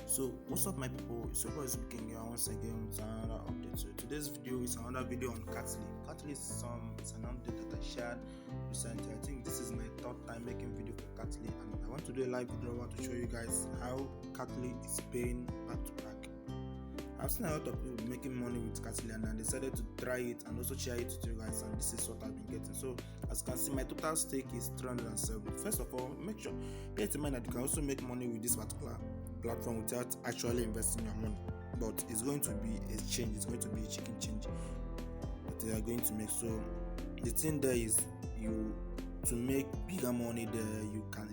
So what's up, my people? It's your boy speaking here once again with another update. So today's video is another video on Catly. Catly is an update that I shared recently. I think this is my third time making video for Catly, and I want to do a live withdrawal to show you guys how Catly is paying back to back. I've seen a lot of people making money with Catly, and I decided to try it and also share it with you guys, and this is what I've been getting. So as you can see, my total stake is 307. First of all, make sure get in mind that you can also make money with this particular platform without actually investing your money, but it's going to be a change. It's going to be a chicken change that they are going to make. So the thing there is, you to make bigger money there,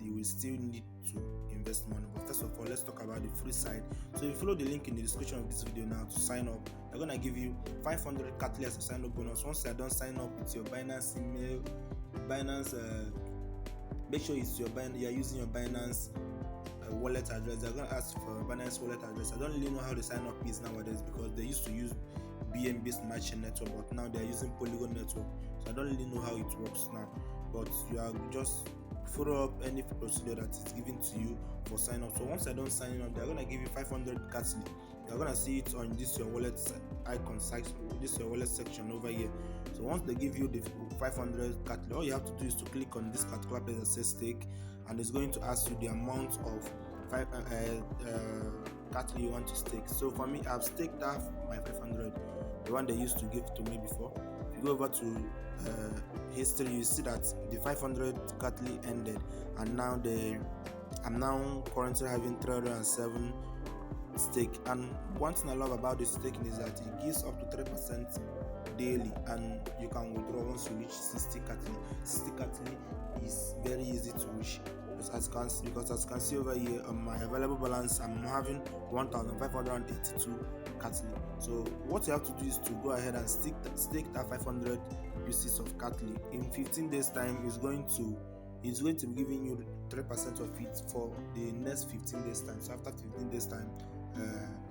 you will still need to invest money. But first of all, let's talk about the free side. So if you follow the link in the description of this video now to sign up, they're gonna give you 500 Catly as a sign up bonus. Once you're done sign up with your Binance email, make sure it's you're using your Binance wallet address. They're gonna ask for a Binance wallet address. I don't really know how the sign up is nowadays, because they used to use BNB's matching network, but now they're using Polygon network, so I don't really know how it works now. But you are just follow up any procedure that is given to you for sign up. So once you're done signing up, they're gonna give you 500 Catly. You're gonna see it on this your wallet icon site, this your wallet section over here. So once they give you the 500 Catly, all you have to do is to click on this particular place that says stake, and it's going to ask you the amount of Catly you want to stake. So for me, I've staked half my 500, the one they used to give to me before. If you go over to history, you see that the 500 Catly ended, and now I'm now currently having 307 stake. And one thing I love about this staking is that it gives up to 3% daily, and you can withdraw once you reach 60 Catly. 60 Catly is very easy to reach, because as you can see over here on my available balance, I'm having 1,582 Catly. So what you have to do is to go ahead and stake that 500 USDT of Catly. In 15 days time, it's going to be giving you 3% of it for the next 15 days time. So after 15 days time,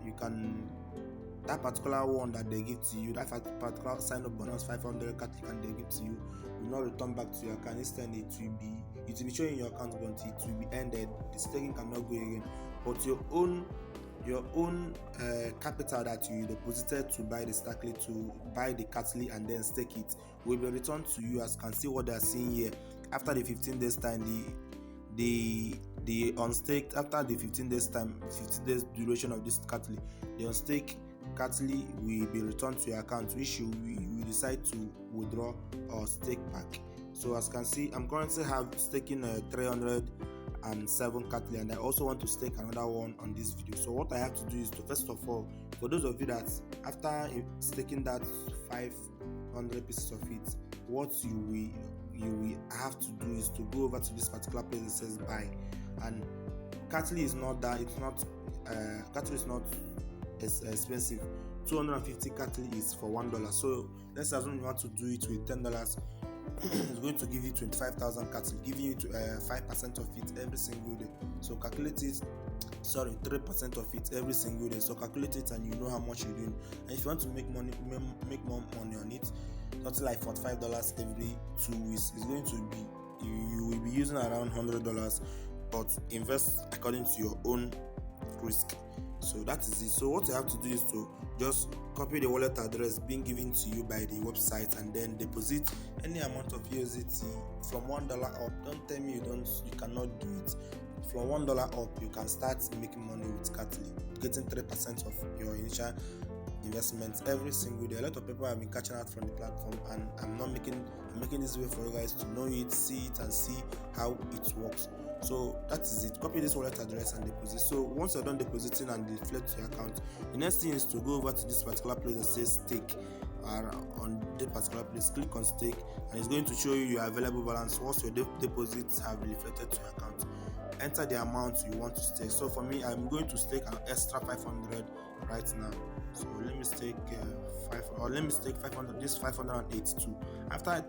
you can, that particular one that they give to you, that particular sign up bonus 500 Catly and they give to you, will not return back to your account. Instead, it will be showing in your account, but it will be ended. The staking cannot go again. But your own capital that you deposited to buy the Catly and then stake it will be returned to you. As you can see what they are seeing here, after the 15 days time, the unstaked, after the 15 days time, 15 days duration of this Catly, the unstaked Catly will be returned to your account, which you decide to withdraw or stake back. So as you can see, I'm currently staking 307 Catly, and I also want to stake another one on this video. So what I have to do is to, first of all, for those of you that after staking that 500 pieces of it, what you will have to do is to go over to this particular place that says buy. And Catly is not that, Catly is not expensive. 250 Catly is for $1. So let's assume you want to do it with $10. It's going to give you 25,000 Catly, giving you 5% of it every single day. So calculate it, 3% of it every single day. So calculate it and you know how much you're doing. And if you want to make more money on it, something like $45 every 2 weeks, is going to be, you will be using around $100, but invest according to your own risk. So that is it. So what you have to do is to just copy the wallet address being given to you by the website, and then deposit any amount of USDT from $1 up. Don't tell me you cannot do it. From $1 up, you can start making money with Catly, getting 3% of your initial investments every single day. A lot of people have been catching out from the platform, and I'm making this way for you guys to know it, see it, and see how it works. So that is it. Copy this wallet address and deposit. So once you're done depositing and deflect to your account, the next thing is to go over to this particular place that says stake. On the particular place, click on stake, and it's going to show you your available balance. Once your deposits have reflected to your account, enter the amount you want to stake. So for me, I'm going to stake an extra 500 right now. So let me stake 500. This 582. After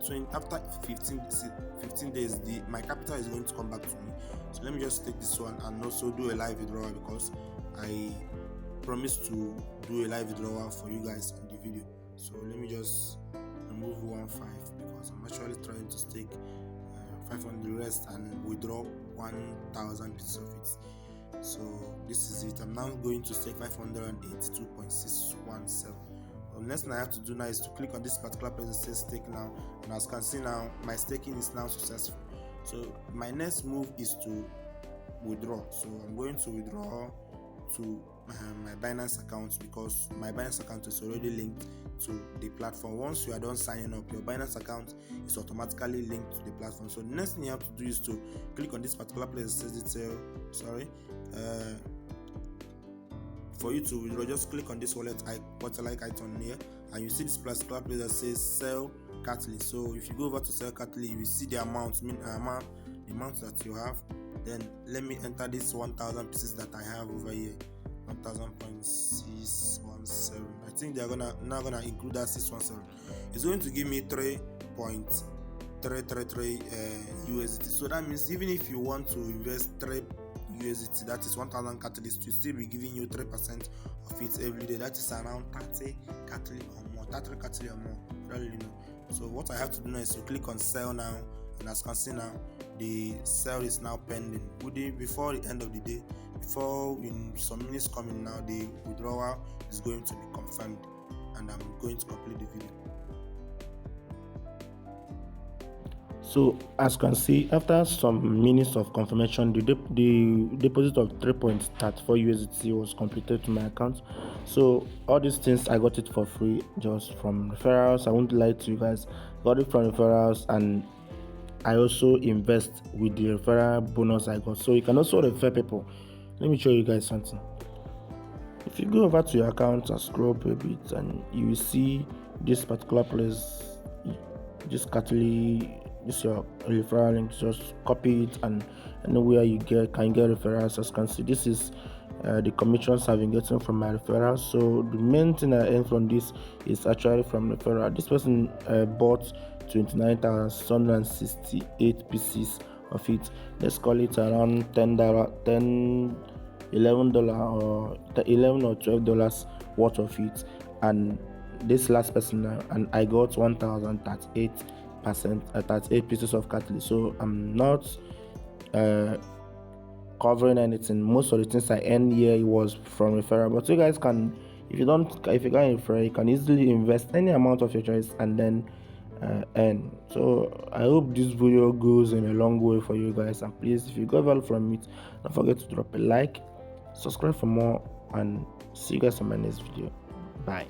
15 days, my capital is going to come back to me. So let me just take this one and also do a live withdrawal, because I promised to do a live withdrawal for you guys in the video. So let me just remove 1.5, because I'm actually trying to stake 500 rest and withdraw 1,000 pieces of it. So this is it. I'm now going to stake 582.617. The next thing I have to do now is to click on this particular place that says stake now, and as you can see now, my staking is now successful. So my next move is to withdraw. So I'm going to withdraw to my Binance account, because my Binance account is already linked to the platform. Once you are done signing up, your Binance account is automatically linked to the platform. So the next thing you have to do is to click on this particular place that says detail. For you to withdraw, just click on this wallet like icon here, and you see this particular place that says sell Catalyst. So if you go over to sell Catalyst, you will see the amount that you have. Then let me enter this 1,000 pieces that I have over here, 1,000.617. I think they're now gonna include that 617. It's going to give me 3.333 USDT. So that means even if you want to invest 3 USDT, that is 1,000 catalysts, will still be giving you 3% of it every day. That is around 30 catalysts or more. 30 catalysts or more. I don't really know. So what I have to do now is to click on sell now, and as you can see now, the sale is now pending. Before the end of the day, before in some minutes coming now, the withdrawal is going to be confirmed, and I'm going to complete the video. So as you can see, after some minutes of confirmation, the deposit of 3.34 USDT was completed to my account. So all these things, I got it for free, just from referrals. I won't lie to you guys, got it from referrals, and I also invest with the referral bonus I got. So you can also refer people. Let me show you guys something. If you go over to your account and scroll up a bit, and you will see this particular place, just this your referral link. Just copy it, and anywhere you can get referrals. As you can see, this is the commissions I've been getting from my referrals. So the main thing I earn from this is actually from referral. This person bought 29,668 pieces of it. Let's call it around $11 or $11 or $12 worth of it. And this last person and I got 1,038 38 pieces of catalyst. So I'm not covering anything. Most of the things I earned here was from referral. But you guys can, if you can't refer, you can easily invest any amount of your choice and then earn. So I hope this video goes in a long way for you guys, and please, if you got value from it, don't forget to drop a like, subscribe for more, and see you guys in my next video. Bye.